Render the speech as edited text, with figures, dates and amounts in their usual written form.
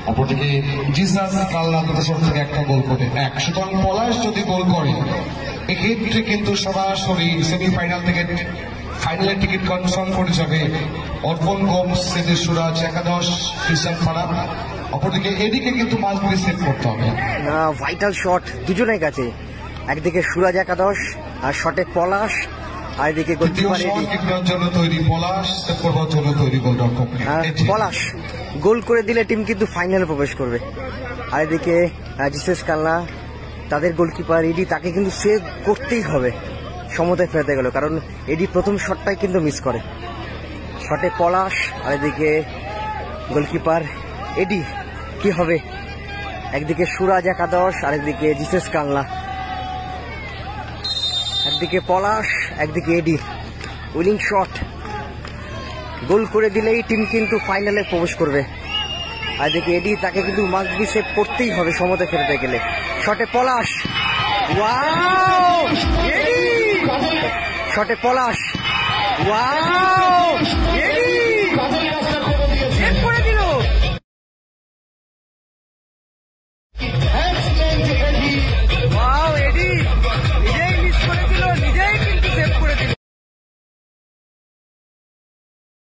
অপরদিকে জিসাস কাল্লা থেকে একটা গোল করে এক। সুতরাং পলাশ যদি গোল করে এক্ষেত্রে কিন্তু সরাসরি সেমিফাইনাল থেকে ফাইনালের টিকিট কনফার্ম করে যাবে অর্পণ গোমস, সিদ্দিক সুরাজ একাদশ, ক্রিস্টান পাড়া। অপরদিকে এদিকে কিন্তু মাঝগুলি সেট করতে হবে। ভাইটাল শট দুজনের কাছে, একদিকে সুরাজ একাদশ আর শটে পলাশ, আর এদিকে জন্য তৈরি পলাশ, জন্য তৈরি গোলরক্ষক পলাশ। গোল করে দিলে টিম কিন্তু ফাইনালে প্রবেশ করবে। আর এদিকে জিসাস কাল্লা, তাদের গোলকিপার এডি, তাকে কিন্তু সেভ করতেই হবে সমতায় ফেরাতে গেল, কারণ এডি প্রথম শটটাই কিন্তু মিস করে। শটে পলাশ আর এদিকে গোলকিপার এডি, কি হবে? একদিকে সুরাজ একাদশ আর একদিকে জিসাস কাল্লা, একদিকে পলাশ একদিকে এডি। উইনিং শট, গোল করে দিলেই টিম কিন্তু ফাইনালে প্রবেশ করবে। আর এদিকে এডি, তাকে কিন্তু মাস্ট বি সেভ করতেই হবে সমতায় ফেরাতে গেলে। শটে পলাশ, ওয়াও! শটে পলাশ, ওয়াও!